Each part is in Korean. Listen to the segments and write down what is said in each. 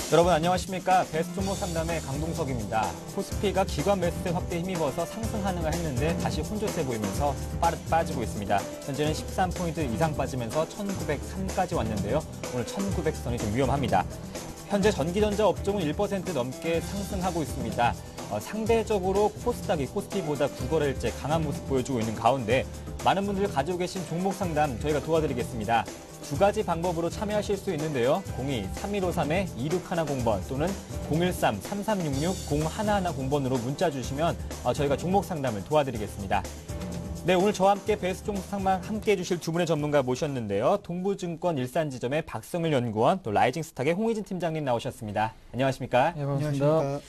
여러분 안녕하십니까. 베스트 종목 상담의 강동석입니다. 코스피가 기관 매수세 확대에 힘입어서 상승 하능을 했는데 다시 혼조세 보이면서 빠지고 있습니다. 현재는 13포인트 이상 빠지면서 1903까지 왔는데요. 오늘 1900선이 좀 위험합니다. 현재 전기전자 업종은 1% 넘게 상승하고 있습니다. 상대적으로 코스닥이 코스피보다 9거래일째 강한 모습 보여주고 있는 가운데 많은 분들이 가지고 계신 종목 상담 저희가 도와드리겠습니다. 두 가지 방법으로 참여하실 수 있는데요. 02-3153-2610번 또는 013-3366-0110번으로 문자 주시면 저희가 종목 상담을 도와드리겠습니다. 네, 오늘 저와 함께 베스트 종목 상담 함께해 주실 두 분의 전문가 모셨는데요. 동부증권 일산지점의 박성일 연구원, 또 라이징스탁의 홍희진 팀장님 나오셨습니다. 안녕하십니까? 네, 반갑습니다.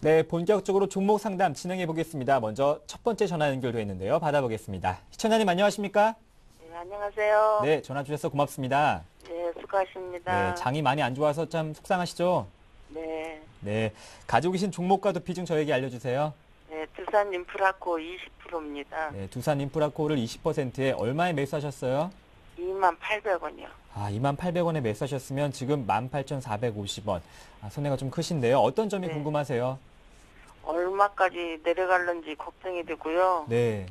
네, 본격적으로 종목 상담 진행해 보겠습니다. 먼저 첫 번째 전화 연결되어 있는데요. 받아보겠습니다. 시청자님 안녕하십니까? 네, 안녕하세요. 네, 전화 주셔서 고맙습니다. 네, 수고하십니다. 네, 장이 많이 안 좋아서 참 속상하시죠? 네. 네, 가지고 계신 종목과도 비중 저에게 알려주세요. 네, 두산 인프라코 20%입니다. 네, 두산 인프라코를 20%에 얼마에 매수하셨어요? 28,000원이요. 28,000원에 매수하셨으면 지금 18,450원. 손해가 좀 크신데요. 어떤 점이 네. 궁금하세요? 얼마까지 내려갈는지 걱정이 되고요. 네.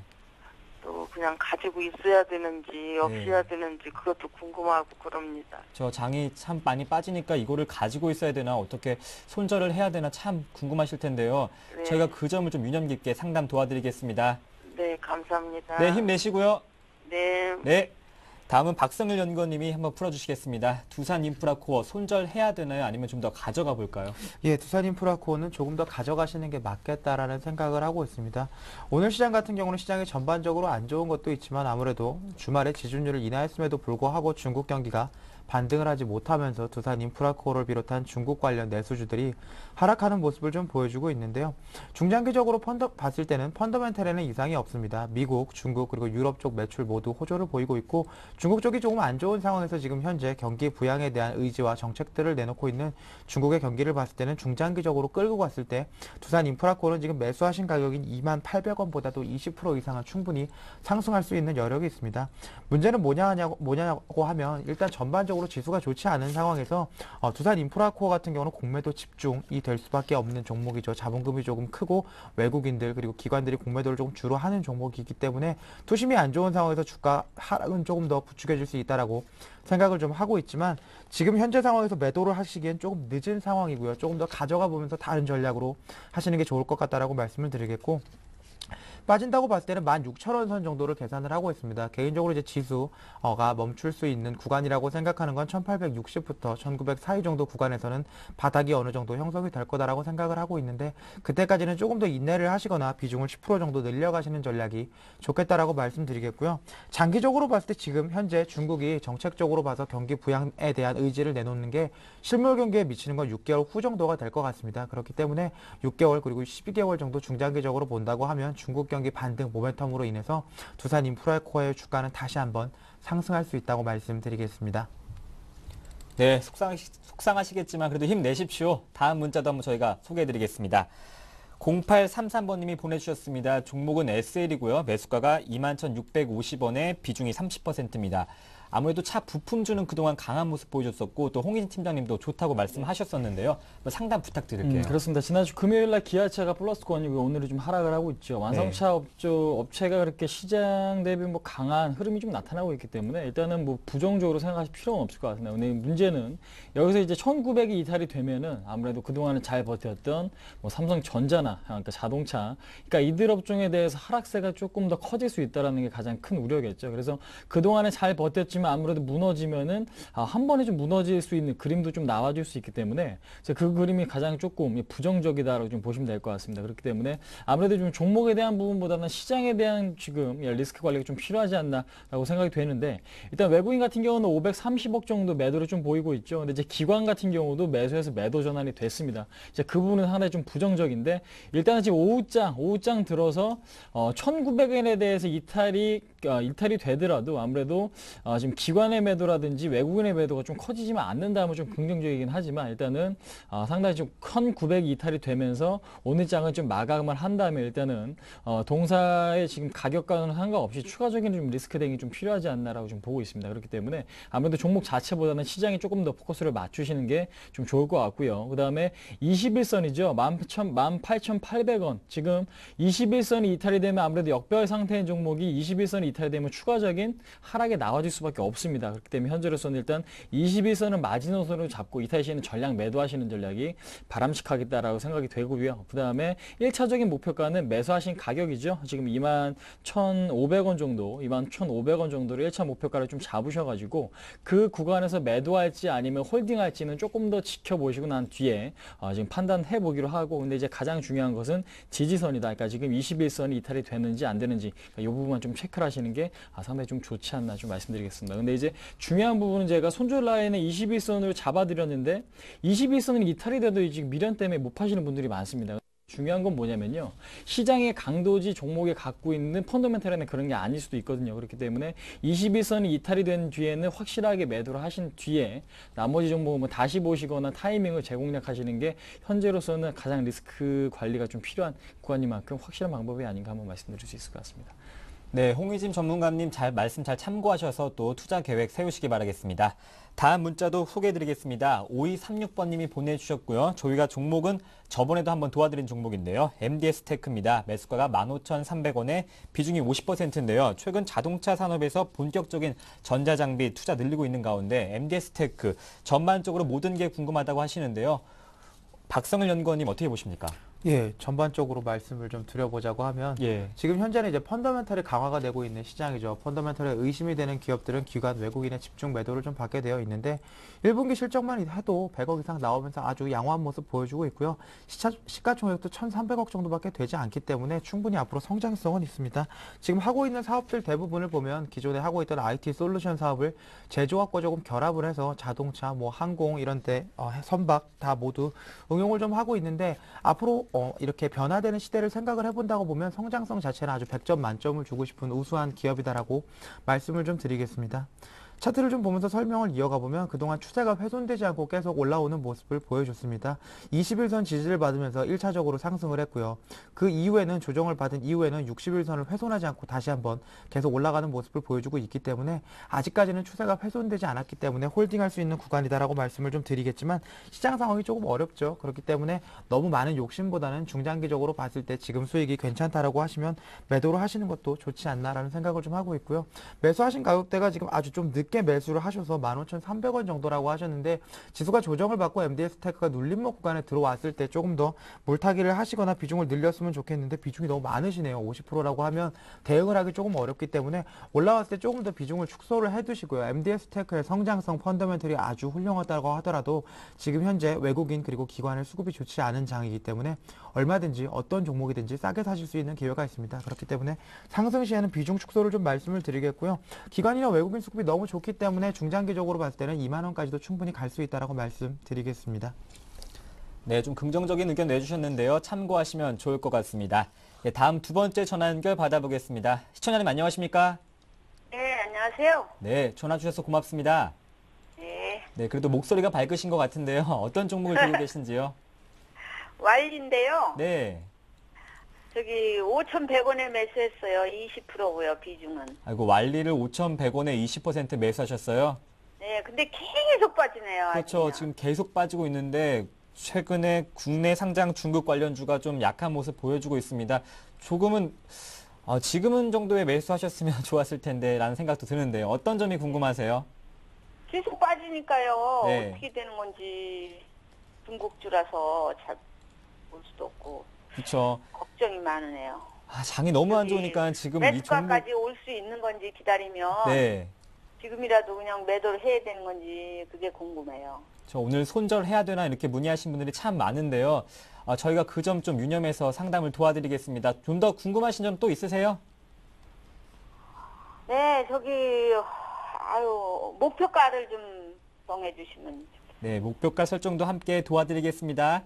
또 그냥 가지고 있어야 되는지 없어야 되는지 그것도 궁금하고 그럽니다. 저 장이 참 많이 빠지니까 이거를 가지고 있어야 되나 어떻게 손절을 해야 되나 참 궁금하실 텐데요. 네. 저희가 그 점을 좀 유념 깊게 상담 도와드리겠습니다. 네, 감사합니다. 네, 힘내시고요. 네. 네. 다음은 박성일 연구원님이 한번 풀어주시겠습니다. 두산 인프라코어 손절해야 되나요? 아니면 좀 더 가져가 볼까요? 예, 두산 인프라코어는 조금 더 가져가시는 게 맞겠다라는 생각을 하고 있습니다. 오늘 시장 같은 경우는 시장이 전반적으로 안 좋은 것도 있지만 아무래도 주말에 지준율을 인하했음에도 불구하고 중국 경기가 반등을 하지 못하면서 두산 인프라코어를 비롯한 중국 관련 내수주들이 하락하는 모습을 좀 보여주고 있는데요. 중장기적으로 봤을 때는 펀더멘털에는 이상이 없습니다. 미국, 중국 그리고 유럽 쪽 매출 모두 호조를 보이고 있고 중국 쪽이 조금 안 좋은 상황에서 지금 현재 경기 부양에 대한 의지와 정책들을 내놓고 있는 중국의 경기를 봤을 때는 중장기적으로 끌고 갔을 때 두산 인프라코어는 지금 매수하신 가격인 28,000원보다도 20% 이상은 충분히 상승할 수 있는 여력이 있습니다. 문제는 뭐냐고 하면 일단 전반적으로 지수가 좋지 않은 상황에서 두산 인프라코어 같은 경우는 공매도 집중이 될 수밖에 없는 종목이죠. 자본금이 조금 크고 외국인들 그리고 기관들이 공매도를 조금 주로 하는 종목이기 때문에 투심이 안 좋은 상황에서 주가 하락은 조금 더 부추겨질 수 있다라고 생각을 좀 하고 있지만 지금 현재 상황에서 매도를 하시기엔 조금 늦은 상황이고요. 조금 더 가져가 보면서 다른 전략으로 하시는 게 좋을 것 같다라고 말씀을 드리겠고 빠진다고 봤을 때는 16,000원 선 정도를 계산을 하고 있습니다. 개인적으로 이제 지수가 멈출 수 있는 구간이라고 생각하는 건 1860부터 1900 사이 정도 구간에서는 바닥이 어느 정도 형성이 될 거다라고 생각을 하고 있는데 그때까지는 조금 더 인내를 하시거나 비중을 10% 정도 늘려가시는 전략이 좋겠다라고 말씀드리겠고요. 장기적으로 봤을 때 지금 현재 중국이 정책적으로 봐서 경기 부양에 대한 의지를 내놓는 게 실물 경기에 미치는 건 6개월 후 정도가 될 것 같습니다. 그렇기 때문에 6개월 그리고 12개월 정도 중장기적으로 본다고 하면 중국 경기 반등 모멘텀으로 인해서 두산 인프라코어의 주가는 다시 한번 상승할 수 있다고 말씀드리겠습니다. 네, 속상하시겠지만 그래도 힘내십시오. 다음 문자도 한번 저희가 소개해드리겠습니다. 0833번님이 보내주셨습니다. 종목은 SL이고요. 매수가가 21,650원에 비중이 30%입니다. 아무래도 차 부품주는 그동안 강한 모습 보여줬었고 또 홍희진 팀장님도 좋다고 말씀하셨었는데요. 상담 부탁드릴게요. 그렇습니다. 지난주 금요일 날 기아차가 플러스권이고 오늘은 좀 하락을 하고 있죠. 완성차 업체가 그렇게 시장 대비 강한 흐름이 좀 나타나고 있기 때문에 일단은 부정적으로 생각하실 필요는 없을 것 같습니다. 근데 문제는 여기서 이제 1900이 이탈이 되면은 아무래도 그동안은 잘 버텼던 삼성전자나 그러니까 자동차, 그러니까 이들 업종에 대해서 하락세가 조금 더 커질 수 있다는 게 가장 큰 우려겠죠. 그래서 그동안에 잘 버텼지만 아무래도 무너지면은 한 번에 좀 무너질 수 있는 그림도 좀 나와줄 수 있기 때문에 그 그림이 가장 조금 부정적이다라고 좀 보시면 될 것 같습니다. 그렇기 때문에 아무래도 좀 종목에 대한 부분보다는 시장에 대한 지금 리스크 관리가 좀 필요하지 않나라고 생각이 되는데 일단 외국인 같은 경우는 530억 정도 매도를 좀 보이고 있죠. 근데 이제 기관 같은 경우도 매수해서 매도 전환이 됐습니다. 이제 그 부분은 상당히 좀 부정적인데 일단은 지금 오후장 들어서 1,900원에 대해서 이탈이 되더라도 아무래도 지금 좀 기관의 매도라든지 외국인의 매도가 좀 커지지만 않는다면 좀 긍정적이긴 하지만 일단은 상당히 좀 큰 900이 이탈이 되면서 오늘 장을 좀 마감을 한 다음에 일단은 동사의 지금 가격과는 상관없이 추가적인 좀 리스크 대응이 좀 필요하지 않나라고 좀 보고 있습니다. 그렇기 때문에 아무래도 종목 자체보다는 시장에 조금 더 포커스를 맞추시는 게 좀 좋을 것 같고요. 그 다음에 21선이죠. 18,800원. 지금 21선이 이탈이 되면 아무래도 역별 상태인 종목이 21선이 이탈이 되면 추가적인 하락에 나와줄 수밖에 없습니다. 그렇기 때문에 현재로서는 일단 21선을 마지노선으로 잡고 이탈 시에는 전량 매도하시는 전략이 바람직하겠다라고 생각이 되고요. 그 다음에 1차적인 목표가는 매수하신 가격이죠. 지금 21,500원 정도, 21,500원 정도로 1차 목표가를 좀 잡으셔가지고 그 구간에서 매도할지 아니면 홀딩할지는 조금 더 지켜보시고 난 뒤에 지금 판단해 보기로 하고, 근데 이제 가장 중요한 것은 지지선이다. 그러니까 지금 21선이 이탈이 되는지 안 되는지 이 부분만 좀 체크를 하시는 게 상당히 좀 좋지 않나 좀 말씀드리겠습니다. 근데 이제 중요한 부분은 제가 손절 라인에 21선을 잡아드렸는데 21선은 이탈이 돼도 지금 미련 때문에 못 파시는 분들이 많습니다. 중요한 건 뭐냐면요. 시장의 강도지 종목에 갖고 있는 펀더멘탈에는 그런 게 아닐 수도 있거든요. 그렇기 때문에 21선이 이탈이 된 뒤에는 확실하게 매도를 하신 뒤에 나머지 종목은 다시 보시거나 타이밍을 재공략하시는 게 현재로서는 가장 리스크 관리가 좀 필요한 구간이만큼 확실한 방법이 아닌가 한번 말씀드릴 수 있을 것 같습니다. 네, 홍의진 전문가님 말씀 잘 참고하셔서 또 투자 계획 세우시기 바라겠습니다. 다음 문자도 소개해드리겠습니다. 5236번님이 보내주셨고요. 저희가 종목은 저번에도 한번 도와드린 종목인데요. MDS테크입니다. 매수가가 15,300원에 비중이 50%인데요. 최근 자동차 산업에서 본격적인 전자장비 투자 늘리고 있는 가운데 MDS테크 전반적으로 모든 게 궁금하다고 하시는데요. 박성일 연구원님 어떻게 보십니까? 예, 전반적으로 말씀을 좀 드려보자고 하면 지금 현재는 이제 펀더멘털이 강화가 되고 있는 시장이죠. 펀더멘털에 의심이 되는 기업들은 기관 외국인의 집중 매도를 좀 받게 되어 있는데 1분기 실적만 해도 100억 이상 나오면서 아주 양호한 모습 보여주고 있고요. 시가총액도 1,300억 정도밖에 되지 않기 때문에 충분히 앞으로 성장성은 있습니다. 지금 하고 있는 사업들 대부분을 보면 기존에 하고 있던 IT 솔루션 사업을 제조업과 조금 결합을 해서 자동차, 뭐 항공 이런 데 선박 다 모두 응용을 좀 하고 있는데 앞으로 이렇게 변화되는 시대를 생각을 해본다고 보면 성장성 자체는 아주 100점 만점을 주고 싶은 우수한 기업이다라고 말씀을 좀 드리겠습니다. 차트를 좀 보면서 설명을 이어가 보면 그동안 추세가 훼손되지 않고 계속 올라오는 모습을 보여줬습니다. 21선 지지를 받으면서 1차적으로 상승을 했고요. 그 이후에는 조정을 받은 이후에는 61선을 훼손하지 않고 다시 한번 계속 올라가는 모습을 보여주고 있기 때문에 아직까지는 추세가 훼손되지 않았기 때문에 홀딩할 수 있는 구간이다라고 말씀을 좀 드리겠지만 시장 상황이 조금 어렵죠. 그렇기 때문에 너무 많은 욕심보다는 중장기적으로 봤을 때 지금 수익이 괜찮다라고 하시면 매도를 하시는 것도 좋지 않나라는 생각을 좀 하고 있고요. 매수하신 가격대가 지금 아주 좀 늦게 매수를 하셔서 15,300원 정도라고 하셨는데 지수가 조정을 받고 MDS테크가 눌림목 구간에 들어왔을 때 조금 더 물타기를 하시거나 비중을 늘렸으면 좋겠는데 비중이 너무 많으시네요. 50%라고 하면 대응을 하기 조금 어렵기 때문에 올라왔을 때 조금 더 비중을 축소를 해두시고요. MDS테크의 성장성 펀더멘털이 아주 훌륭하다고 하더라도 지금 현재 외국인 그리고 기관의 수급이 좋지 않은 장이기 때문에 얼마든지 어떤 종목이든지 싸게 사실 수 있는 기회가 있습니다. 그렇기 때문에 상승 시에는 비중 축소를 좀 말씀을 드리겠고요. 기관이나 외국인 수급이 너무 좋기 때문에 중장기적으로 봤을 때는 2만 원까지도 충분히 갈 수 있다라고 말씀드리겠습니다. 네, 좀 긍정적인 의견 내주셨는데요. 참고하시면 좋을 것 같습니다. 네, 다음 두 번째 전화 연결 받아보겠습니다. 시청자님 안녕하십니까? 네, 안녕하세요. 네, 전화 주셔서 고맙습니다. 네. 네, 그래도 목소리가 밝으신 것 같은데요. 어떤 종목을 들고 계신지요? 왈인데요. 네. 저기 5,100원에 매수했어요. 20%고요, 비중은. 아이고, 왈리를 5,100원에 20% 매수하셨어요? 네, 근데 계속 빠지네요. 그렇죠. 아직은요. 지금 계속 빠지고 있는데 최근에 국내 상장 중국 관련주가 좀 약한 모습 보여주고 있습니다. 조금은 지금은 정도에 매수하셨으면 좋았을 텐데 라는 생각도 드는데요. 어떤 점이 궁금하세요? 계속 빠지니까요. 네. 어떻게 되는 건지 중국주라서 잘 볼 수도 없고 그렇죠. 걱정이 많으네요. 장이 너무 안 좋으니까 지금 이 종목 매수가까지 올 수 있는 건지 기다리면 네. 지금이라도 그냥 매도를 해야 되는 건지 그게 궁금해요. 저 오늘 손절해야 되나 이렇게 문의하신 분들이 참 많은데요. 저희가 그 점 좀 유념해서 상담을 도와드리겠습니다. 좀 더 궁금하신 점 또 있으세요? 네, 저기 목표가를 좀 정해 주시면. 네, 목표가 설정도 함께 도와드리겠습니다.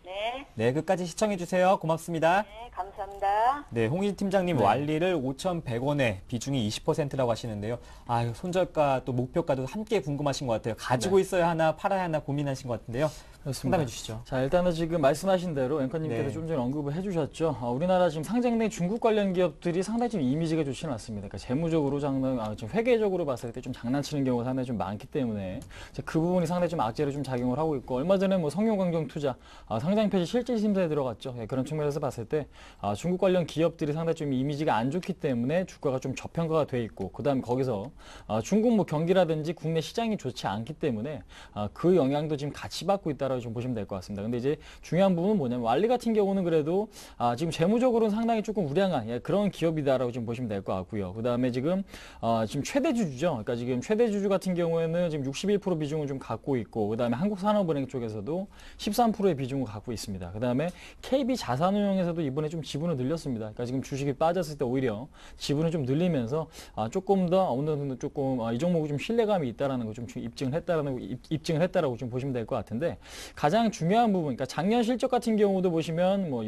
네, 네, 끝까지 시청해주세요. 고맙습니다. 네, 감사합니다. 네, 홍희 팀장님 네. 완리를 5,100원에 비중이 20%라고 하시는데요. 아, 손절가 또 목표가도 함께 궁금하신 것 같아요. 가지고 있어야 하나 팔아야 하나 고민하신 것 같은데요. 그렇습니다. 상담해 주시죠. 자, 일단은 지금 말씀하신 대로 앵커님께서 네. 좀 전에 언급을 해주셨죠. 우리나라 지금 상장 내 중국 관련 기업들이 상당히 좀 이미지가 좋지는 않습니다. 그러니까 재무적으로 지금 회계적으로 봤을 때 좀 장난치는 경우가 상당히 좀 많기 때문에 그 부분이 상당히 좀 악재를 좀 작용을 하고 있고, 얼마 전에 뭐 성룡광정투자 상장 폐지 실질 심사에 들어갔죠. 그런 측면에서 봤을 때 중국 관련 기업들이 상당히 좀 이미지가 안 좋기 때문에 주가가 좀 저평가가 돼 있고, 그다음에 거기서 중국 뭐 경기라든지 국내 시장이 좋지 않기 때문에 그 영향도 지금 같이 받고 있다라고 좀 보시면 될 것 같습니다. 근데 이제 중요한 부분은 뭐냐면 완리 같은 경우는 그래도 지금 재무적으로는 상당히 조금 우량한 그런 기업이다라고 좀 보시면 될 것 같고요. 그다음에 지금 최대 주주죠. 그러니까 지금 최대 주주 같은 경우에는 지금 61% 비중을 좀 갖고 있고, 그다음에 한국산업은행 쪽에서도 13%의 비중을 갖고 있습니다. 그다음에 KB 자산운용에서도 이번에 좀 지분을 늘렸습니다. 그러니까 지금 주식이 빠졌을 때 오히려 지분을 좀 늘리면서 조금 더 어느 정도 조금 이 종목이 좀 신뢰감이 있다라는 거 좀 입증을 했다라고 좀 보시면 될 것 같은데, 가장 중요한 부분, 그러니까 작년 실적 같은 경우도 보시면 뭐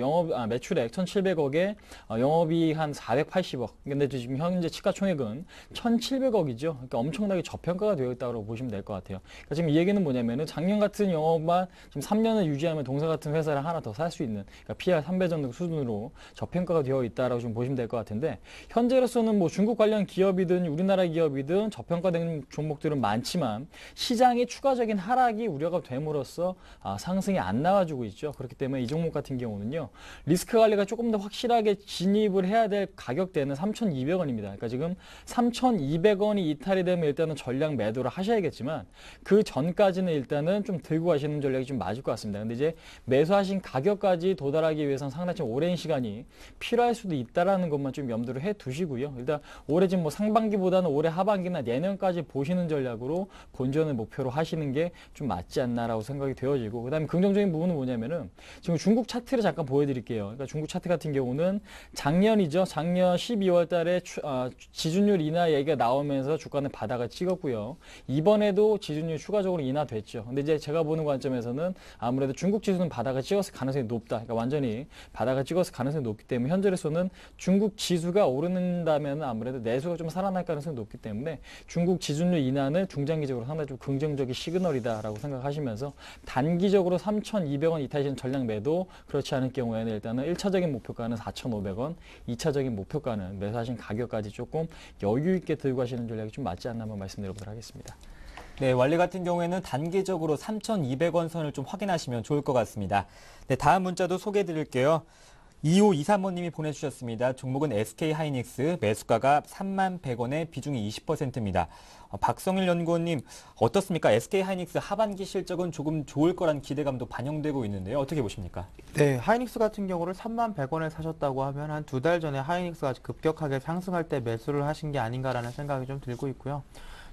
매출액 1,700억에 영업이익 한 480억. 근데 지금 현재 시가총액은 1,700억이죠. 그러니까 엄청나게 저평가가 되어 있다고 보시면 될 것 같아요. 그러니까 지금 이 얘기는 뭐냐면은 작년 같은 영업만 지금 3년을 유지하면 동사 같은 회사를 하나 더 살 수 있는, 그러니까 PR 3배 정도 수준으로 저평가가 되어 있다라고 좀 보시면 될 것 같은데, 현재로서는 뭐 중국 관련 기업이든 우리나라 기업이든 저평가된 종목들은 많지만 시장의 추가적인 하락이 우려가 됨으로써 상승이 안 나와주고 있죠. 그렇기 때문에 이 종목 같은 경우는요, 리스크 관리가 조금 더 확실하게 진입을 해야 될 가격대는 3,200원입니다. 그러니까 지금 3,200원이 이탈이 되면 일단은 전량 매도를 하셔야겠지만, 그 전까지는 일단은 좀 들고 가시는 전략이 좀 맞을 것 같습니다. 근데 이제 매수하신 가격까지 도달하기 위해서는 상당히 좀 오랜 시간이 필요할 수도 있다라는 것만 좀 염두를 해 두시고요. 일단 올해 지금 뭐 상반기보다는 올해 하반기나 내년까지 보시는 전략으로 본전을 목표로 하시는 게 좀 맞지 않나라고 생각이 되어지고, 그다음에 긍정적인 부분은 뭐냐면은 지금 중국 차트를 잠깐 보여드릴게요. 그러니까 중국 차트 같은 경우는 작년이죠. 작년 12월 달에 지준율 인하 얘기가 나오면서 주가는 바닥을 찍었고요. 이번에도 지준율 추가적으로 인하됐죠. 근데 이제 제가 보는 관점에서는 아무래도 중국 지수는 바닥을 찍었을 가능성이 높다. 그러니까 완전히 바닥을 찍었을 가능성이 높기 때문에 현재로서는 중국 지수가 오른다면 아무래도 내수가 좀 살아날 가능성이 높기 때문에 중국 지준율 인하는 중장기적으로 상당히 좀 긍정적인 시그널이다라고 생각하시면서 단기적으로 3,200원 이탈시는 전량 매도, 그렇지 않을 경우에는 일단은 1차적인 목표가는 4,500원, 2차적인 목표가는 매수하신 가격까지 조금 여유 있게 들고 가시는 전략이 좀 맞지 않나 한번 말씀드려보도록 하겠습니다. 네, 완리 같은 경우에는 단기적으로 3,200원 선을 좀 확인하시면 좋을 것 같습니다. 네, 다음 문자도 소개해 드릴게요. 2523번님이 보내주셨습니다. 종목은 SK하이닉스, 매수가가 31,100원에 비중이 20%입니다. 박성일 연구원님, 어떻습니까? SK하이닉스 하반기 실적은 조금 좋을 거란 기대감도 반영되고 있는데요. 어떻게 보십니까? 네, 하이닉스 같은 경우를 31,100원에 사셨다고 하면 한 2달 전에 하이닉스가 급격하게 상승할 때 매수를 하신 게 아닌가라는 생각이 좀 들고 있고요.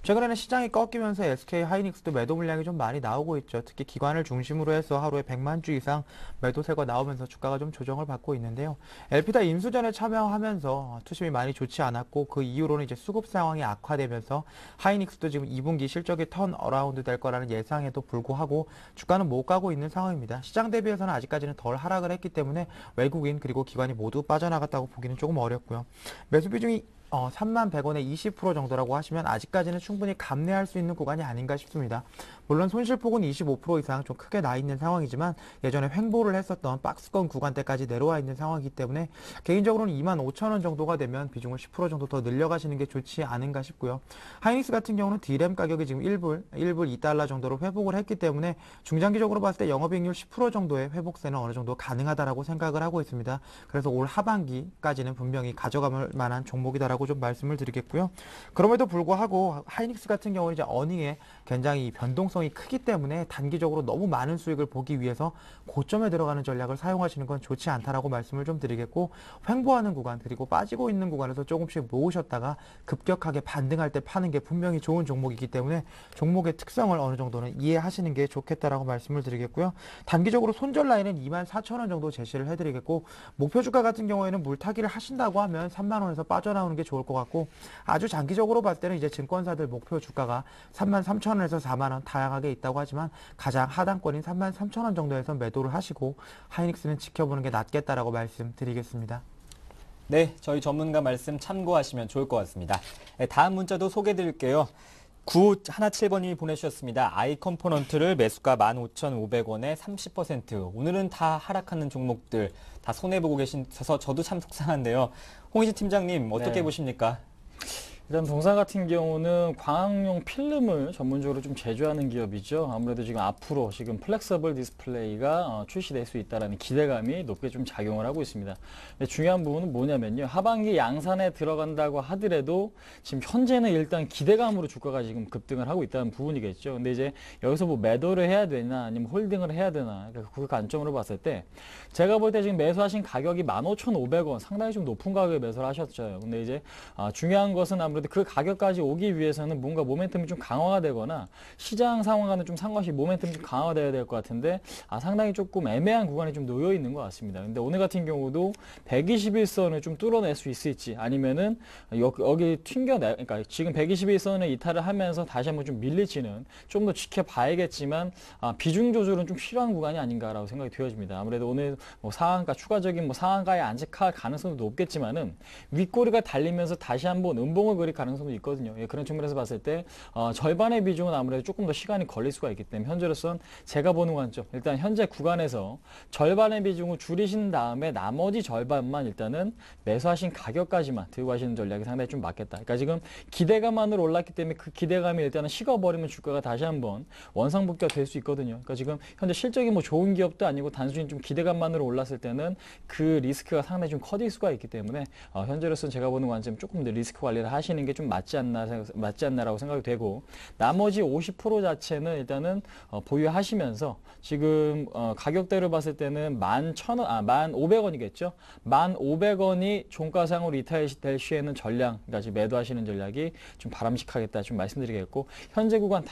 최근에는 시장이 꺾이면서 SK 하이닉스도 매도 물량이 좀 많이 나오고 있죠. 특히 기관을 중심으로 해서 하루에 100만 주 이상 매도세가 나오면서 주가가 좀 조정을 받고 있는데요. LP다 인수전에 참여하면서 투심이 많이 좋지 않았고, 그 이후로는 이제 수급 상황이 악화되면서 하이닉스도 지금 2분기 실적이 턴 어라운드 될 거라는 예상에도 불구하고 주가는 못 가고 있는 상황입니다. 시장 대비해서는 아직까지는 덜 하락을 했기 때문에 외국인 그리고 기관이 모두 빠져나갔다고 보기는 조금 어렵고요. 매수 비중이 31,100원에 20% 정도라고 하시면 아직까지는 충분히 감내할 수 있는 구간이 아닌가 싶습니다. 물론 손실폭은 25% 이상 좀 크게 나 있는 상황이지만 예전에 횡보를 했었던 박스권 구간대까지 내려와 있는 상황이기 때문에 개인적으로는 25,000원 정도가 되면 비중을 10% 정도 더 늘려가시는 게 좋지 않은가 싶고요. 하이닉스 같은 경우는 D램 가격이 지금 1불 2달러 정도로 회복을 했기 때문에 중장기적으로 봤을 때 영업이익률 10% 정도의 회복세는 어느 정도 가능하다라고 생각을 하고 있습니다. 그래서 올 하반기까지는 분명히 가져갈 만한 종목이다라고 좀 말씀을 드리겠고요. 그럼에도 불구하고 하이닉스 같은 경우는 이제 어닝에 굉장히 변동성이 크기 때문에 단기적으로 너무 많은 수익을 보기 위해서 고점에 들어가는 전략을 사용하시는 건 좋지 않다라고 말씀을 좀 드리겠고, 횡보하는 구간 그리고 빠지고 있는 구간에서 조금씩 모으셨다가 급격하게 반등할 때 파는 게 분명히 좋은 종목이기 때문에 종목의 특성을 어느 정도는 이해하시는 게 좋겠다라고 말씀을 드리겠고요. 단기적으로 손절 라인은 24,000원 정도 제시를 해드리겠고, 목표 주가 같은 경우에는 물타기를 하신다고 하면 3만 원에서 빠져나오는 게 좋을 것 같고 아주 장기적으로 봤을 때는 이제 증권사들 목표 주가가 33,000원에서 4만원 다양하게 있다고 하지만 가장 하단권인 33,000원 정도에서 매도를 하시고 하이닉스는 지켜보는 게 낫겠다라고 말씀드리겠습니다. 네, 저희 전문가 말씀 참고하시면 좋을 것 같습니다. 네, 다음 문자도 소개해드릴게요. 9117번님이 보내주셨습니다. 아이컴포넌트를 매수가 15,500원에 30%. 오늘은 다 하락하는 종목들 다 손해보고 계셔서 저도 참 속상한데요. 홍희진 팀장님 어떻게 네. 보십니까? 일단 동사 같은 경우는 광학용 필름을 전문적으로 좀 제조하는 기업이죠. 아무래도 지금 앞으로 지금 플렉서블 디스플레이가 출시될 수 있다는 기대감이 높게 좀 작용을 하고 있습니다. 근데 중요한 부분은 뭐냐면요. 하반기 양산에 들어간다고 하더라도 지금 현재는 일단 기대감으로 주가가 지금 급등을 하고 있다는 부분이겠죠. 근데 이제 여기서 뭐 매도를 해야 되나 아니면 홀딩을 해야 되나 그러니까 그 관점으로 봤을 때 제가 볼 때 지금 매수하신 가격이 15,500원 상당히 좀 높은 가격에 매수를 하셨죠. 근데 이제 중요한 것은 아무래도 그 가격까지 오기 위해서는 뭔가 모멘텀이 좀 강화가 되거나 시장 상황과는 좀 상관없이 모멘텀이 좀 강화가 돼야 될 것 같은데 상당히 조금 애매한 구간이 좀 놓여 있는 것 같습니다. 근데 오늘 같은 경우도 121선을 좀 뚫어낼 수 있을지 아니면은 여기 그러니까 지금 121선을 이탈을 하면서 다시 한번 좀 밀릴지는 좀 더 지켜봐야겠지만 비중 조절은 좀 필요한 구간이 아닌가라고 생각이 되어집니다. 아무래도 오늘 뭐 상한가 추가적인 뭐 상한가에 안착할 가능성도 높겠지만은 윗꼬리가 달리면서 다시 한번 음봉을 그릴 가능성도 있거든요. 예, 그런 측면에서 봤을 때 절반의 비중은 아무래도 조금 더 시간이 걸릴 수가 있기 때문에 현재로선 제가 보는 관점 일단 현재 구간에서 절반의 비중을 줄이신 다음에 나머지 절반만 일단은 매수하신 가격까지만 들고 가시는 전략이 상당히 좀 맞겠다. 그러니까 지금 기대감만으로 올랐기 때문에 그 기대감이 일단은 식어버리면 주가가 다시 한번 원상복귀가 될 수 있거든요. 그러니까 지금 현재 실적이 뭐 좋은 기업도 아니고 단순히 좀 기대감만으로 올랐을 때는 그 리스크가 상당히 좀 커질 수가 있기 때문에 현재로서는 제가 보는 관점 조금 더 리스크 관리를 하시는 게 좀 맞지 않나라고 생각이 되고 나머지 50% 자체는 일단은 보유하시면서 지금 가격대로 봤을 때는 11,500원이겠죠. 1,500원이 종가상으로 이탈될 시에는 전량, 그러니까 지금 매도하시는 전략이 좀 바람직하겠다 좀 말씀드리겠고 현재 구간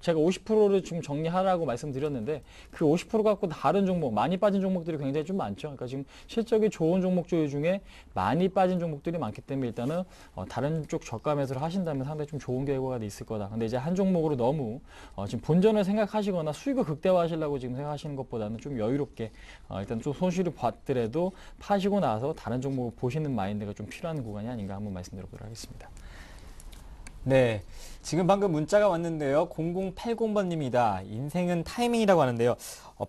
제가 50%를 좀 정리하라고 말씀드렸는데 그 50% 갖고 다른 종목 많이 빠진 종목들이 굉장히 좀 많죠. 그러니까 지금 실적이 좋은 종목들 중에 많이 빠진 종목들이 많기 때문에 일단은 다른 쪽 저가 매수를 하신다면 상당히 좀 좋은 결과가 있을 거다. 근데 이제 한 종목으로 너무 지금 본전을 생각하시거나 수익을 극대화하시려고 지금 생각하시는 것보다는 좀 여유롭게 일단 좀 손실을 봤더라도 파시고 나서 다른 종목을 보시는 마인드가 좀 필요한 구간이 아닌가 한번 말씀드려보도록 하겠습니다. 네, 지금 방금 문자가 왔는데요. 0080번님이다. 인생은 타이밍이라고 하는데요.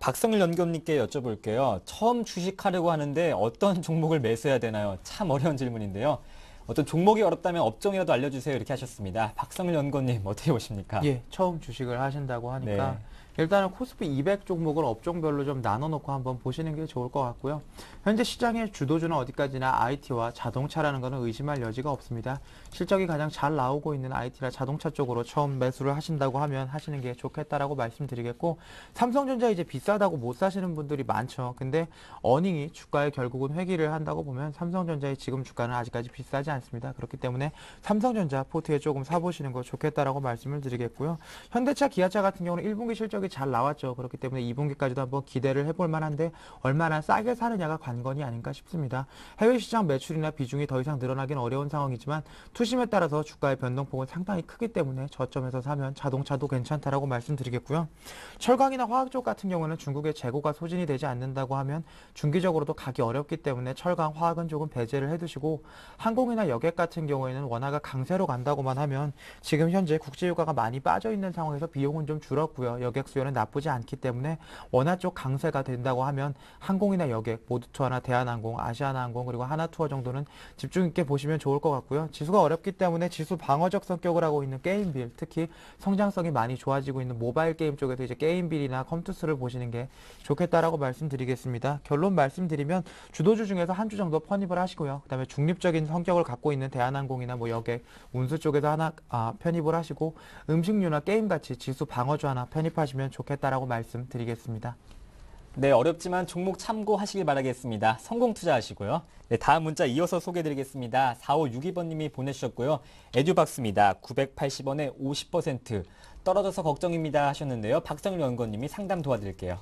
박성일 연구원님께 여쭤볼게요. 처음 주식하려고 하는데 어떤 종목을 매수해야 되나요? 참 어려운 질문인데요. 어떤 종목이 어렵다면 업종이라도 알려주세요. 이렇게 하셨습니다. 박성일 연구원님 어떻게 보십니까? 예, 처음 주식을 하신다고 하니까 네. 일단은 코스피 200 종목을 업종별로 좀 나눠놓고 한번 보시는 게 좋을 것 같고요. 현재 시장의 주도주는 어디까지나 IT와 자동차라는 것은 의심할 여지가 없습니다. 실적이 가장 잘 나오고 있는 IT나 자동차 쪽으로 처음 매수를 하신다고 하면 하시는 게 좋겠다라고 말씀드리겠고 삼성전자 이제 비싸다고 못 사시는 분들이 많죠. 근데 어닝이 주가에 결국은 회귀를 한다고 보면 삼성전자의 지금 주가는 아직까지 비싸지 않습니다. 그렇기 때문에 삼성전자 포트에 조금 사보시는 거 좋겠다라고 말씀을 드리겠고요. 현대차, 기아차 같은 경우는 1분기 실적이 잘 나왔죠. 그렇기 때문에 2분기까지도 한번 기대를 해볼 만한데 얼마나 싸게 사느냐가 관건이 아닌가 싶습니다. 해외 시장 매출이나 비중이 더 이상 늘어나긴 어려운 상황이지만 투심에 따라서 주가의 변동폭은 상당히 크기 때문에 저점에서 사면 자동차도 괜찮다라고 말씀드리겠고요. 철강이나 화학 쪽 같은 경우는 중국의 재고가 소진이 되지 않는다고 하면 중기적으로도 가기 어렵기 때문에 철강, 화학은 조금 배제를 해두시고 항공이나 여객 같은 경우에는 원화가 강세로 간다고만 하면 지금 현재 국제유가가 많이 빠져 있는 상황에서 비용은 좀 줄었고요. 여객 수요는 나쁘지 않기 때문에 원화 쪽 강세가 된다고 하면 항공이나 여객, 모두투어나 대한항공, 아시아나항공 그리고 하나투어 정도는 집중 있게 보시면 좋을 것 같고요. 지수가 어렵기 때문에 지수 방어적 성격을 하고 있는 게임빌, 특히 성장성이 많이 좋아지고 있는 모바일 게임 쪽에서 이제 게임빌이나 컴투스를 보시는 게 좋겠다라고 말씀드리겠습니다. 결론 말씀드리면 주도주 중에서 한 주 정도 편입을 하시고요. 그다음에 중립적인 성격을 갖고 있는 대한항공이나 뭐 여객, 운수 쪽에서 하나 편입을 하시고 음식류나 게임같이 지수 방어주 하나 편입하시면 좋겠다라고 말씀드리겠습니다. 네, 어렵지만 종목 참고하시길 바라겠습니다. 성공 투자하시고요. 네, 다음 문자 이어서 소개해드리겠습니다. 4562번님이 보내주셨고요. 에듀박스입니다. 980원에 50% 떨어져서 걱정입니다 하셨는데요. 박성일 연구원님이 상담 도와드릴게요.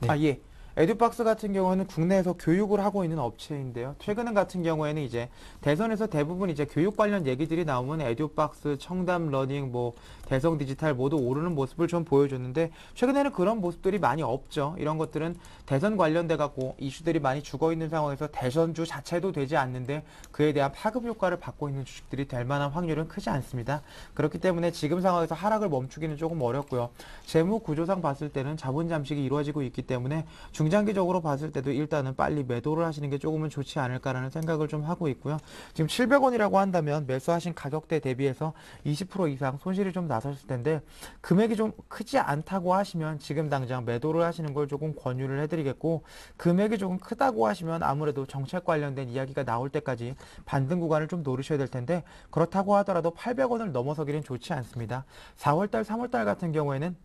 네. 예. 에듀박스 같은 경우는 국내에서 교육을 하고 있는 업체인데요. 최근 같은 경우에는 이제 대선에서 대부분 이제 교육 관련 얘기들이 나오면 에듀박스, 청담 러닝, 뭐 대성 디지털 모두 오르는 모습을 좀 보여줬는데 최근에는 그런 모습들이 많이 없죠. 이런 것들은 대선 관련돼 갖고 이슈들이 많이 죽어 있는 상황에서 대선주 자체도 되지 않는데 그에 대한 파급 효과를 받고 있는 주식들이 될 만한 확률은 크지 않습니다. 그렇기 때문에 지금 상황에서 하락을 멈추기는 조금 어렵고요. 재무 구조상 봤을 때는 자본 잠식이 이루어지고 있기 때문에 중장기적으로 봤을 때도 일단은 빨리 매도를 하시는 게 조금은 좋지 않을까라는 생각을 좀 하고 있고요. 지금 700원이라고 한다면 매수하신 가격대 대비해서 20% 이상 손실이 좀 나섰을 텐데 금액이 좀 크지 않다고 하시면 지금 당장 매도를 하시는 걸 조금 권유를 해드리겠고 금액이 조금 크다고 하시면 아무래도 정책 관련된 이야기가 나올 때까지 반등 구간을 좀 노리셔야 될 텐데 그렇다고 하더라도 800원을 넘어서기는 좋지 않습니다. 4월달, 3월달 같은 경우에는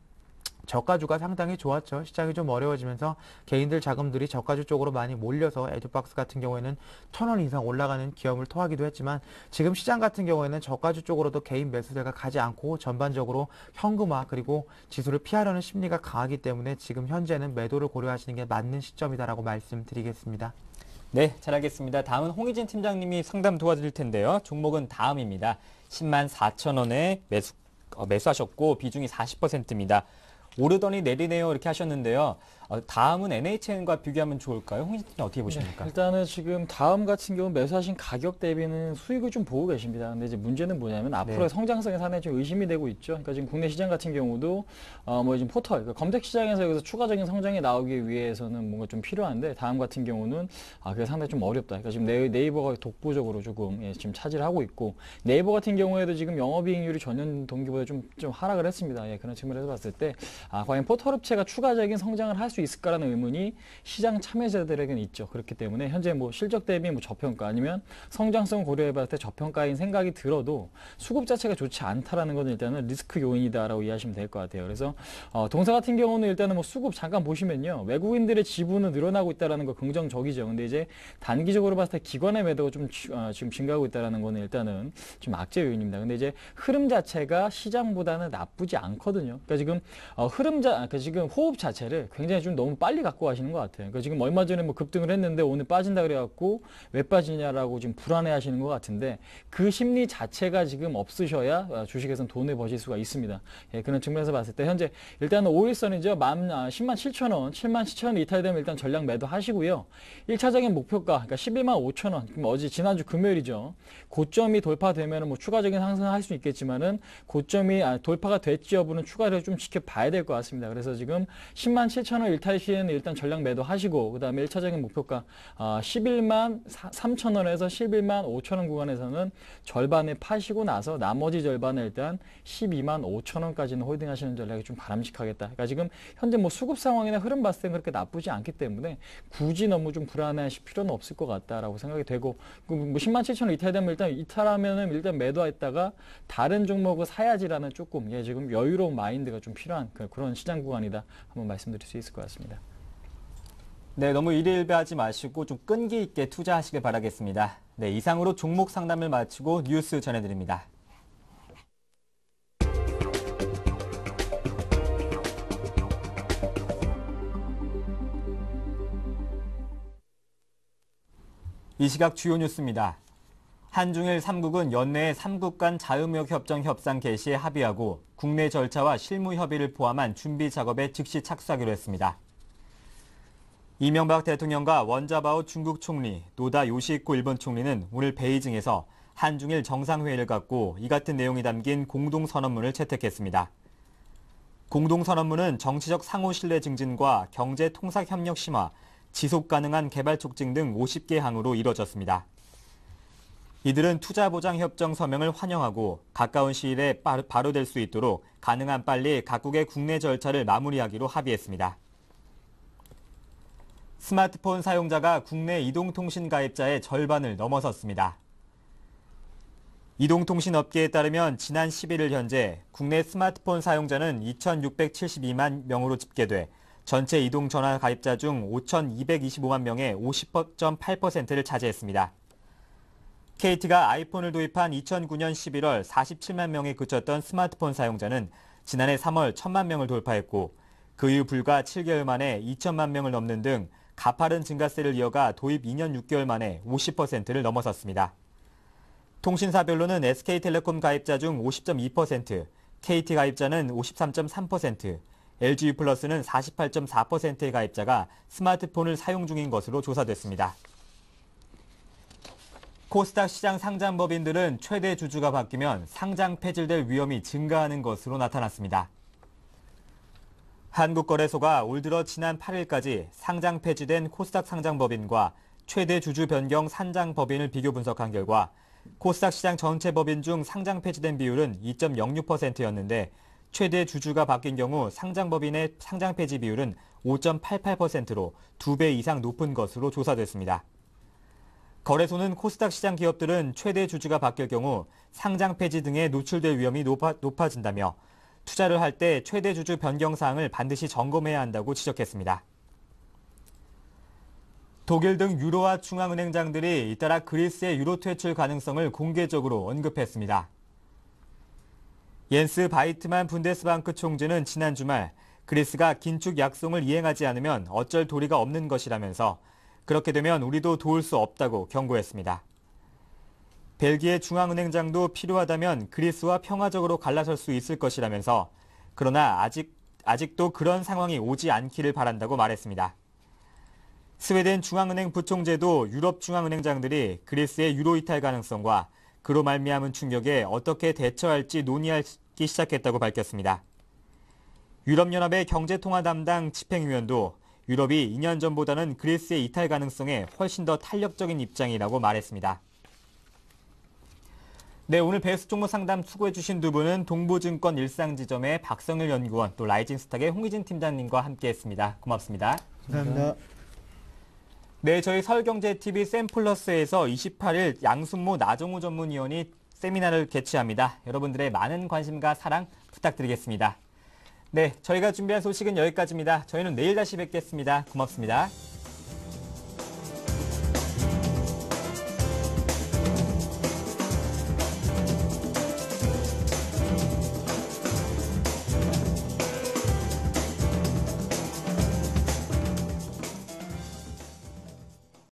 저가주가 상당히 좋았죠. 시장이 좀 어려워지면서 개인들 자금들이 저가주 쪽으로 많이 몰려서 에듀박스 같은 경우에는 1,000원 이상 올라가는 기염을 토하기도 했지만 지금 시장 같은 경우에는 저가주 쪽으로도 개인 매수세가 가지 않고 전반적으로 현금화 그리고 지수를 피하려는 심리가 강하기 때문에 지금 현재는 매도를 고려하시는 게 맞는 시점이다라고 말씀드리겠습니다. 네, 잘 알겠습니다. 다음은 홍희진 팀장님이 상담 도와드릴 텐데요. 종목은 다음입니다. 10만 4천 원에 매수하셨고 비중이 40%입니다. 오르더니 내리네요 이렇게 하셨는데요. 다음은 NHN과 비교하면 좋을까요? 홍희진 팀장 어떻게 보십니까? 네, 일단은 지금 다음 같은 경우 매수하신 가격 대비는 수익을 좀 보고 계십니다. 근데 이제 문제는 뭐냐면 앞으로의 성장성에 상당히 좀 의심이 되고 있죠. 그러니까 지금 국내 시장 같은 경우도 뭐 지금 포털, 그러니까 검색 시장에서 여기서 추가적인 성장이 나오기 위해서는 뭔가 좀 필요한데 다음 같은 경우는 그게 상당히 좀 어렵다. 그러니까 지금 네이버가 독보적으로 조금 지금 차지를 하고 있고 네이버 같은 경우에도 지금 영업이익률이 전년 동기보다 좀 하락을 했습니다. 그런 측면에서 봤을 때 과연 포털 업체가 추가적인 성장을 할 수 있을까라는 의문이 시장 참여자들에게는 있죠. 그렇기 때문에 현재 뭐 실적 대비 뭐 저평가 아니면 성장성 고려해봤을 때 저평가인 생각이 들어도 수급 자체가 좋지 않다라는 것은 일단은 리스크 요인이다라고 이해하시면 될 것 같아요. 그래서 동사 같은 경우는 일단은 뭐 수급 잠깐 보시면요, 외국인들의 지분은 늘어나고 있다라는 거 긍정적이죠. 근데 이제 단기적으로 봤을 때 기관의 매도가 좀 지금 증가하고 있다라는 거는 일단은 좀 악재 요인입니다. 근데 이제 흐름 자체가 시장보다는 나쁘지 않거든요. 그러니까 지금 그러니까 지금 호흡 자체를 굉장히 좀 너무 빨리 갖고 가시는 것 같아요. 그러니까 지금 얼마 전에 뭐 급등을 했는데 오늘 빠진다 그래갖고 왜 빠지냐라고 지금 불안해 하시는 것 같은데 그 심리 자체가 지금 없으셔야 주식에서는 돈을 버실 수가 있습니다. 그런 측면에서 봤을 때 현재 일단은 5일선이죠. 10만 7천 원, 7만 7천 원 이탈되면 일단 전량 매도 하시고요. 1차적인 목표가, 그러니까 11만 5천 원, 지난주 금요일이죠. 고점이 돌파되면 뭐 추가적인 상승을 할 수 있겠지만은 고점이 돌파가 됐지 여부는 추가로 좀 지켜봐야 될 것 같습니다. 그래서 지금 10만 7천 원 일탈 시에는 일단 전량 매도하시고 그다음에 1차적인 목표가 11만 3천 원에서 11만 5천 원 구간에서는 절반을 파시고 나서 나머지 절반을 일단 12만 5천 원까지는 홀딩하시는 전략이 좀 바람직하겠다. 그러니까 지금 현재 뭐 수급 상황이나 흐름 봤을 때 그렇게 나쁘지 않기 때문에 굳이 너무 좀 불안해하실 필요는 없을 것 같다라고 생각이 되고 뭐 10만 7천 원 이탈되면 일단 이탈하면은 일단 매도했다가 다른 종목을 사야지라는 조금 지금 여유로운 마인드가 좀 필요한 그런 시장 구간이다 한번 말씀드릴 수 있을 것 같습니다. 네, 너무 일일비하지 마시고 좀 끈기 있게 투자하시길 바라겠습니다. 네, 이상으로 종목 상담을 마치고 뉴스 전해드립니다. 이 시각 주요 뉴스입니다. 한중일 3국은 연내에 3국 간 자유무역 협정 협상 개시에 합의하고 국내 절차와 실무 협의를 포함한 준비 작업에 즉시 착수하기로 했습니다. 이명박 대통령과 원자바오 중국 총리, 노다 요시히코 일본 총리는 오늘 베이징에서 한중일 정상회의를 갖고 이 같은 내용이 담긴 공동선언문을 채택했습니다. 공동선언문은 정치적 상호 신뢰 증진과 경제 통상 협력 심화, 지속 가능한 개발 촉진 등 50개 항으로 이뤄졌습니다. 이들은 투자보장협정 서명을 환영하고 가까운 시일에 바로 될 수 있도록 가능한 빨리 각국의 국내 절차를 마무리하기로 합의했습니다. 스마트폰 사용자가 국내 이동통신 가입자의 절반을 넘어섰습니다. 이동통신업계에 따르면 지난 11일 현재 국내 스마트폰 사용자는 2,672만 명으로 집계돼 전체 이동전화 가입자 중 5,225만 명의 50.8%를 차지했습니다. KT가 아이폰을 도입한 2009년 11월 47만 명에 그쳤던 스마트폰 사용자는 지난해 3월 1,000만 명을 돌파했고 그 이후 불과 7개월 만에 2천만 명을 넘는 등 가파른 증가세를 이어가 도입 2년 6개월 만에 50%를 넘어섰습니다. 통신사별로는 SK텔레콤 가입자 중 50.2%, KT 가입자는 53.3%, LG유플러스는 48.4%의 가입자가 스마트폰을 사용 중인 것으로 조사됐습니다. 코스닥 시장 상장법인들은 최대 주주가 바뀌면 상장 폐지될 위험이 증가하는 것으로 나타났습니다. 한국거래소가 올 들어 지난 8일까지 상장 폐지된 코스닥 상장법인과 최대 주주 변경 산장법인을 비교 분석한 결과 코스닥 시장 전체 법인 중 상장 폐지된 비율은 2.06%였는데 최대 주주가 바뀐 경우 상장법인의 상장 폐지 비율은 5.88%로 2배 이상 높은 것으로 조사됐습니다. 거래소는 코스닥 시장 기업들은 최대 주주가 바뀔 경우 상장 폐지 등에 노출될 위험이 높아진다며 투자를 할 때 최대 주주 변경 사항을 반드시 점검해야 한다고 지적했습니다. 독일 등 유로화 중앙은행장들이 잇따라 그리스의 유로 퇴출 가능성을 공개적으로 언급했습니다. 옌스 바이트만 분데스방크 총재는 지난 주말 그리스가 긴축 약속을 이행하지 않으면 어쩔 도리가 없는 것이라면서 그렇게 되면 우리도 도울 수 없다고 경고했습니다. 벨기에 중앙은행장도 필요하다면 그리스와 평화적으로 갈라설 수 있을 것이라면서 그러나 아직도 그런 상황이 오지 않기를 바란다고 말했습니다. 스웨덴 중앙은행 부총재도 유럽 중앙은행장들이 그리스의 유로 이탈 가능성과 그로 말미암은 충격에 어떻게 대처할지 논의하기 시작했다고 밝혔습니다. 유럽연합의 경제통화 담당 집행위원도 유럽이 2년 전보다는 그리스의 이탈 가능성에 훨씬 더 탄력적인 입장이라고 말했습니다. 네, 오늘 베스트 종목 상담 수고해주신 두 분은 동부증권 일상지점의 박성일 연구원, 또 라이징스탁의 홍희진 팀장님과 함께했습니다. 고맙습니다. 감사합니다. 네, 저희 서울경제TV 샘플러스에서 28일 양순모 나정우 전문위원이 세미나를 개최합니다. 여러분들의 많은 관심과 사랑 부탁드리겠습니다. 네, 저희가 준비한 소식은 여기까지입니다. 저희는 내일 다시 뵙겠습니다. 고맙습니다.